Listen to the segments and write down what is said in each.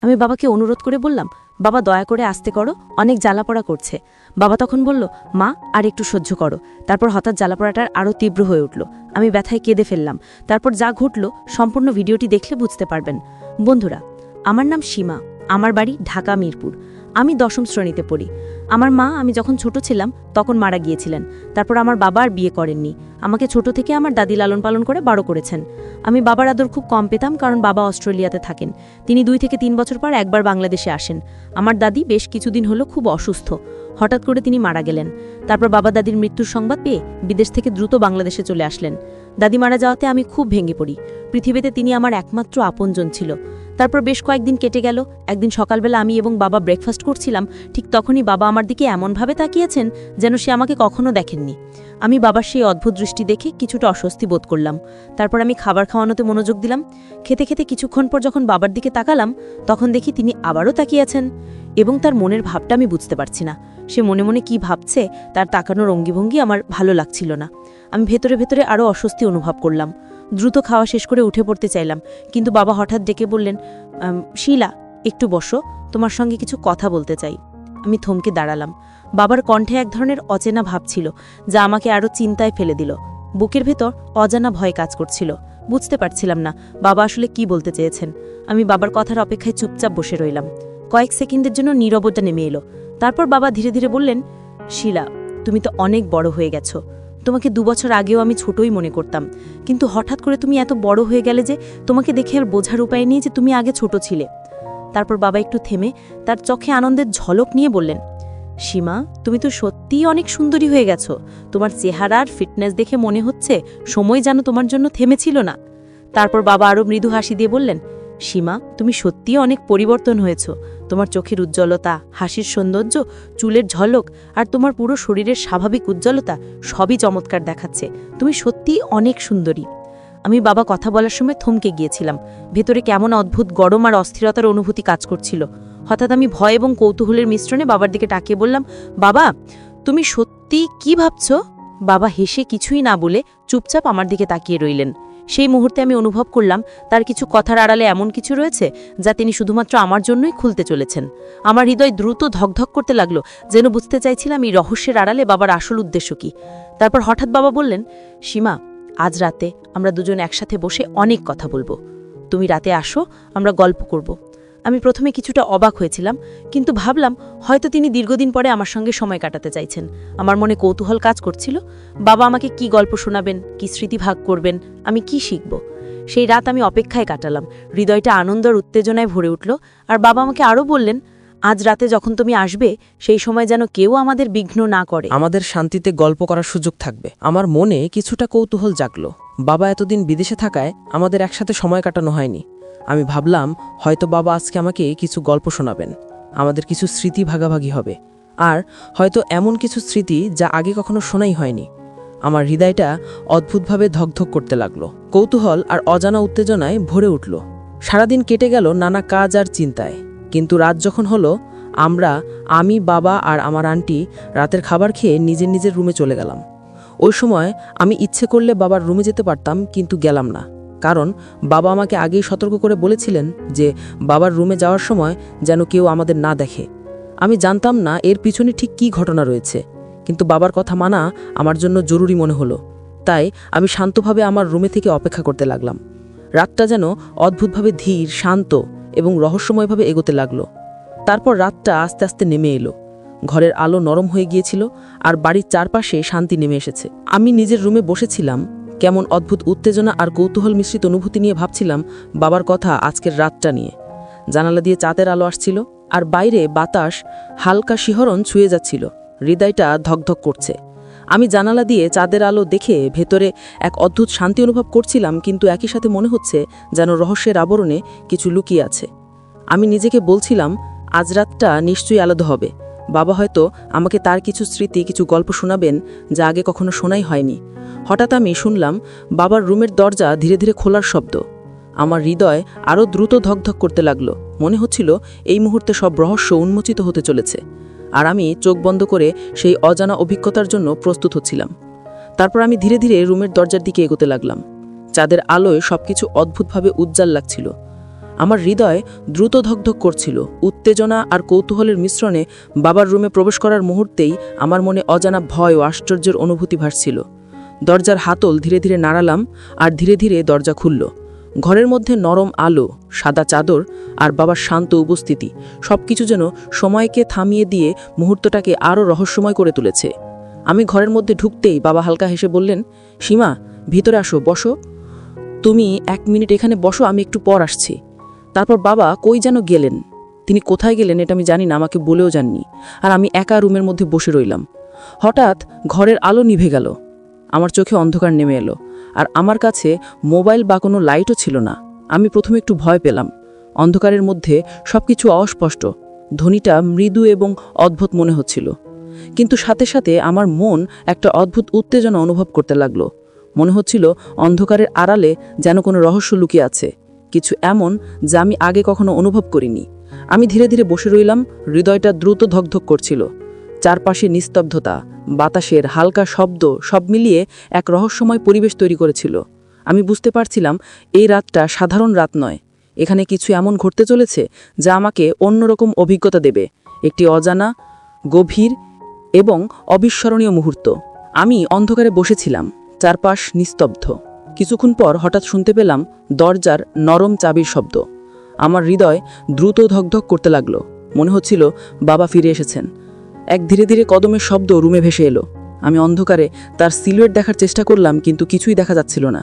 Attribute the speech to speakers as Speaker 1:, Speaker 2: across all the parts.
Speaker 1: আমি বাবাকে অনুরোধ করে বললাম, বাবা দয়া করে আস্তে করো, অনেক জ্বালাপড়া করছে। বাবা তখন বলল, মা আর একটু সহ্য করো। তারপর হঠাৎ জ্বালাপড়াটার আরও তীব্র হয়ে উঠল। আমি ব্যথায় কেঁদে ফেললাম। তারপর যা ঘটল সম্পূর্ণ ভিডিওটি দেখলে বুঝতে পারবেন। বন্ধুরা, আমার নাম সীমা, আমার বাড়ি ঢাকা মিরপুর। আমি 10ম শ্রেণীতে পড়ি। আমার মা আমি যখন ছোট ছিলাম তখন মারা গিয়েছিলেন। তারপর আমার বাবা আর বিয়ে করেননি। আমাকে ছোট থেকে আমার দাদি লালন পালন করে বড় করেছেন। আমি বাবার আদর খুব কম পেতাম, কারণ বাবা অস্ট্রেলিয়াতে থাকেন। তিনি 2 থেকে 3 বছর পর একবার বাংলাদেশে আসেন। আমার দাদি বেশ কিছুদিন হলো খুব অসুস্থ। হঠাৎ করে তিনি মারা গেলেন। তারপর বাবা দাদির মৃত্যুর সংবাদ পেয়ে বিদেশ থেকে দ্রুত বাংলাদেশে চলে আসলেন। দাদি মারা যাওয়াতে আমি খুব ভেঙে পড়ি। পৃথিবীতে তিনি আমার একমাত্র আপনজন ছিল। তারপর বেশ কয়েকদিন কেটে গেল। একদিন সকালবেলা আমি এবং বাবা ব্রেকফাস্ট করছিলাম, ঠিক তখনই বাবা আমার দিকে এমনভাবে তাকিয়েছেন যেন সে আমাকে কখনো দেখেননি। আমি বাবার সেই অদ্ভুত দৃষ্টি দেখে কিছুটা অস্বস্তি বোধ করলাম। তারপর আমি খাবার খাওয়ানোতে মনোযোগ দিলাম। খেতে খেতে কিছুক্ষণ পর যখন বাবার দিকে তাকালাম, তখন দেখি তিনি আবারও তাকিয়েছেন এবং তার মনের ভাবটা আমি বুঝতে পারছি না। সে মনে মনে কি ভাবছে, তার তাকানোর অঙ্গিভঙ্গি আমার ভালো লাগছিল না। আমি ভেতরে ভেতরে আরও অস্বস্তি অনুভব করলাম। দ্রুত খাওয়া শেষ করে উঠে পড়তে চাইলাম, কিন্তু বাবা হঠাৎ ডেকে বললেন, শিলা, একটু বসো, তোমার সঙ্গে কিছু কথা বলতে চাই। আমি থমকে দাঁড়ালাম। বাবার কণ্ঠে এক ধরনের অচেনা ভাব ছিল, যা আমাকে আরও চিন্তায় ফেলে দিল। বুকের ভেতর অজানা ভয় কাজ করছিল। বুঝতে পারছিলাম না বাবা আসলে কি বলতে চেয়েছেন। আমি বাবার কথার অপেক্ষায় চুপচাপ বসে রইলাম। কয়েক সেকেন্ডের জন্য নীরবতা নেমে এলো। তারপর বাবা ধীরে ধীরে বললেন, শিলা, তুমি তো অনেক বড় হয়ে গেছো। তোমাকে 2 বছর আগেও আমি ছোটই মনে করতাম, কিন্তু হঠাৎ করে তুমি এত বড় হয়ে গেলে যে তোমাকে দেখে আর বোঝার উপায় নেই যে তুমি আগে ছোট ছিলে। তারপর বাবা একটু থেমে তার চোখে আনন্দের ঝলক নিয়ে বললেন, সীমা, তুমি তো সত্যিই অনেক সুন্দরী হয়ে গেছো। তোমার চেহারা আর ফিটনেস দেখে মনে হচ্ছে সময় যেন তোমার জন্য থেমেছিল না। তারপর বাবা আরও মৃদু হাসি দিয়ে বললেন, সীমা, তুমি সত্যিই অনেক পরিবর্তন হয়েছ। তোমার চোখের উজ্জ্বলতা, হাসির সৌন্দর্য, চুলের ঝলক আর তোমার পুরো শরীরের স্বাভাবিক উজ্জ্বলতা সবই চমৎকার দেখাচ্ছে। তুমি সত্যিই অনেক সুন্দরী। আমি বাবা কথা বলার সময় থমকে গিয়েছিলাম। ভেতরে কেমন অদ্ভুত গরম আর অস্থিরতার অনুভূতি কাজ করছিল। হঠাৎ আমি ভয় এবং কৌতূহলের মিশ্রণে বাবার দিকে তাকিয়ে বললাম, বাবা, তুমি সত্যি কি ভাবছ? বাবা হেসে কিছুই না বলে চুপচাপ আমার দিকে তাকিয়ে রইলেন। সেই মুহূর্তে আমি অনুভব করলাম তার কিছু কথার আড়ালে এমন কিছু রয়েছে যা তিনি শুধুমাত্র আমার জন্যই খুলতে চলেছেন। আমার হৃদয় দ্রুত ধকধক করতে লাগলো, যেন বুঝতে চাইছিলাম এই রহস্যের আড়ালে বাবার আসল উদ্দেশ্য কি। তারপর হঠাৎ বাবা বললেন, সীমা, আজ রাতে আমরা দুজন একসাথে বসে অনেক কথা বলবো। তুমি রাতে আসো, আমরা গল্প করব। আমি প্রথমে কিছুটা অবাক হয়েছিলাম, কিন্তু ভাবলাম হয়তো তিনি দীর্ঘদিন পরে আমার সঙ্গে সময় কাটাতে চাইছেন। আমার মনে কৌতূহল কাজ করছিল, বাবা আমাকে কি গল্প শোনাবেন, কি স্মৃতি ভাগ করবেন, আমি কি শিখব। সেই রাত আমি অপেক্ষায় কাটালাম। হৃদয়টা আনন্দ আর উত্তেজনায় ভরে উঠল। আর বাবা আমাকে আরও বললেন, আজ রাতে যখন তুমি আসবে সেই সময় যেন কেউ আমাদের বিঘ্ন না করে,
Speaker 2: আমাদের শান্তিতে গল্প করার সুযোগ থাকবে। আমার মনে কিছুটা কৌতূহল জাগলো। বাবা এতদিন বিদেশে থাকায় আমাদের একসাথে সময় কাটানো হয়নি। আমি ভাবলাম হয়তো বাবা আজকে আমাকে কিছু গল্প শোনাবেন, আমাদের কিছু স্মৃতি ভাগাভাগি হবে, আর হয়তো এমন কিছু স্মৃতি যা আগে কখনো শোনাই হয়নি। আমার হৃদয়টা অদ্ভুতভাবে ধকধক করতে লাগলো। কৌতূহল আর অজানা উত্তেজনায় ভরে উঠল। সারাদিন কেটে গেল নানা কাজ আর চিন্তায়, কিন্তু রাত যখন হলো, আমি, বাবা আর আমার আন্টি রাতের খাবার খেয়ে নিজের নিজের রুমে চলে গেলাম। ওই সময় আমি ইচ্ছে করলে বাবার রুমে যেতে পারতাম, কিন্তু গেলাম না, কারণ বাবা আমাকে আগেই সতর্ক করে বলেছিলেন যে বাবার রুমে যাওয়ার সময় যেন কেউ আমাদের না দেখে। আমি জানতাম না এর পিছনে ঠিক কী ঘটনা রয়েছে, কিন্তু বাবার কথা মানা আমার জন্য জরুরি মনে হলো। তাই আমি শান্তভাবে আমার রুমে থেকে অপেক্ষা করতে লাগলাম। রাতটা যেন অদ্ভুতভাবে ধীর, শান্ত এবং রহস্যময়ভাবে এগোতে লাগলো। তারপর রাতটা আস্তে আস্তে নেমে এলো। ঘরের আলো নরম হয়ে গিয়েছিল আর বাড়ির চারপাশে শান্তি নেমে এসেছে। আমি নিজের রুমে বসেছিলাম, কেমন অদ্ভুত উত্তেজনা আর কৌতূহল মিশ্রিত অনুভূতি নিয়ে ভাবছিলাম বাবার কথা আজকের রাতটা নিয়ে। জানালা দিয়ে চাঁদের আলো আসছিল আর বাইরে বাতাস হালকা শিহরণ ছুঁয়ে যাচ্ছিল। হৃদয়টা ধকধক করছে। আমি জানালা দিয়ে চাঁদের আলো দেখে ভেতরে এক অদ্ভুত শান্তি অনুভব করছিলাম, কিন্তু একই সাথে মনে হচ্ছে যেন রহস্যের আবরণে কিছু লুকিয়ে আছে। আমি নিজেকে বলছিলাম আজ রাতটা নিশ্চয়ই আলাদা হবে। বাবা হয়তো আমাকে তার কিছু স্মৃতি, কিছু গল্প শোনাবেন যা আগে কখনো শোনাই হয়নি। হঠাৎ আমি শুনলাম বাবার রুমের দরজা ধীরে ধীরে খোলার শব্দ। আমার হৃদয় আরও দ্রুত ধকধক করতে লাগলো। মনে হচ্ছিল এই মুহূর্তে সব রহস্য উন্মোচিত হতে চলেছে, আর আমি চোখ বন্ধ করে সেই অজানা অভিজ্ঞতার জন্য প্রস্তুত হচ্ছিলাম। তারপর আমি ধীরে ধীরে রুমের দরজার দিকে এগোতে লাগলাম। চাঁদের আলোয় সবকিছু অদ্ভুতভাবে উজ্জ্বল লাগছিল। আমার হৃদয় দ্রুত ধকধক করছিল। উত্তেজনা আর কৌতূহলের মিশ্রণে বাবার রুমে প্রবেশ করার মুহূর্তেই আমার মনে অজানা ভয় ও আশ্চর্যের অনুভূতি ভাসছিল। দরজার হাতল ধীরে ধীরে নাড়ালাম, আর ধীরে ধীরে দরজা খুলল। ঘরের মধ্যে নরম আলো, সাদা চাদর আর বাবার শান্ত উপস্থিতি সবকিছু যেন সময়কে থামিয়ে দিয়ে মুহূর্তটাকে আরও রহস্যময় করে তুলেছে। আমি ঘরের মধ্যে ঢুকতেই বাবা হালকা হেসে বললেন, সীমা, ভিতরে আসো, বসো। তুমি 1 মিনিট এখানে বসো, আমি একটু পর আসছি। তারপর বাবা কই যেন গেলেন। তিনি কোথায় গেলেন এটা আমি জানি না, আমাকে বলেও যাননি। আর আমি একা রুমের মধ্যে বসে রইলাম। হঠাৎ ঘরের আলো নিভে গেল। আমার চোখে অন্ধকার নেমে এলো, আর আমার কাছে মোবাইল বা কোনো লাইটও ছিল না। আমি প্রথমে একটু ভয় পেলাম। অন্ধকারের মধ্যে সবকিছু অস্পষ্ট, ধ্বনিটা মৃদু এবং অদ্ভুত মনে হচ্ছিল। কিন্তু সাথে সাথে আমার মন একটা অদ্ভুত উত্তেজনা অনুভব করতে লাগলো। মনে হচ্ছিল অন্ধকারের আড়ালে যেন কোনো রহস্য লুকিয়ে আছে, কিছু এমন যা আমি আগে কখনো অনুভব করিনি। আমি ধীরে ধীরে বসে রইলাম, হৃদয়টা দ্রুত ধকধক করছিল। চারপাশে নিস্তব্ধতা, বাতাসের হালকা শব্দ সব মিলিয়ে এক রহস্যময় পরিবেশ তৈরি করেছিল। আমি বুঝতে পারছিলাম এই রাতটা সাধারণ রাত নয়। এখানে কিছু এমন ঘটতে চলেছে যা আমাকে অন্যরকম অভিজ্ঞতা দেবে, একটি অজানা, গভীর এবং অবিস্মরণীয় মুহূর্ত। আমি অন্ধকারে বসেছিলাম, চারপাশ নিস্তব্ধ। কিছুক্ষণ পর হঠাৎ শুনতে পেলাম দরজার নরম চাবির শব্দ। আমার হৃদয় দ্রুত ধকধক করতে লাগলো। মনে হচ্ছিল বাবা ফিরে এসেছেন। এক ধীরে ধীরে কদমের শব্দ রুমে ভেসে এলো। আমি অন্ধকারে তার সিলুয়েট দেখার চেষ্টা করলাম, কিন্তু কিছুই দেখা যাচ্ছিল না।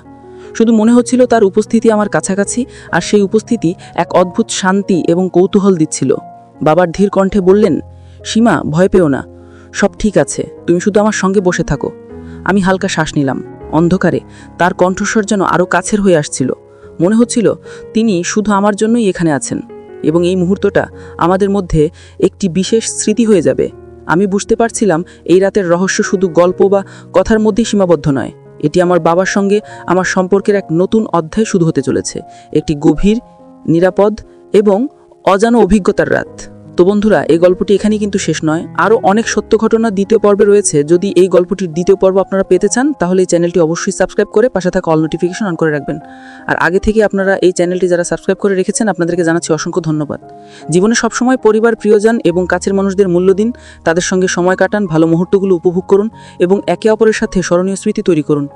Speaker 2: শুধু মনে হচ্ছিল তার উপস্থিতি আমার কাছাকাছি, আর সেই উপস্থিতি এক অদ্ভুত শান্তি এবং কৌতূহল দিচ্ছিল। বাবার ধীর কণ্ঠে বললেন, সীমা, ভয় পেও না, সব ঠিক আছে, তুমি শুধু আমার সঙ্গে বসে থাকো। আমি হালকা শ্বাস নিলাম। অন্ধকারে তার কণ্ঠস্বর যেন আরও কাছের হয়ে আসছিল। মনে হচ্ছিল তিনি শুধু আমার জন্যই এখানে আছেন, এবং এই মুহূর্তটা আমাদের মধ্যে একটি বিশেষ স্মৃতি হয়ে যাবে। আমি বুঝতে পারছিলাম এই রাতের রহস্য শুধু গল্প বা কথার মধ্যেই সীমাবদ্ধ নয়। এটি আমার বাবার সঙ্গে আমার সম্পর্কের এক নতুন অধ্যায় শুরু হতে চলেছে, একটি গভীর, নিরাপদ এবং অজানা অভিজ্ঞতার রাত। তো বন্ধুরা, এই গল্পটি এখানেই কিন্তু শেষ নয়। আরও অনেক সত্য ঘটনা দ্বিতীয় পর্বে রয়েছে। যদি এই গল্পটির দ্বিতীয় পর্ব আপনারা পেতে চান, তাহলে এই চ্যানেলটি অবশ্যই সাবস্ক্রাইব করে পাশে থাকা অল নোটিফিকেশন অন করে রাখবেন। আর আগে থেকে আপনারা এই চ্যানেলটি যারা সাবস্ক্রাইব করে রেখেছেন, আপনাদেরকে জানাচ্ছি অসংখ্য ধন্যবাদ। জীবনে সবসময় পরিবার, প্রিয়জন এবং কাছের মানুষদের মূল্য দিন, তাদের সঙ্গে সময় কাটান, ভালো মুহূর্তগুলো উপভোগ করুন এবং একে অপরের সাথে স্মরণীয় স্মৃতি তৈরি করুন।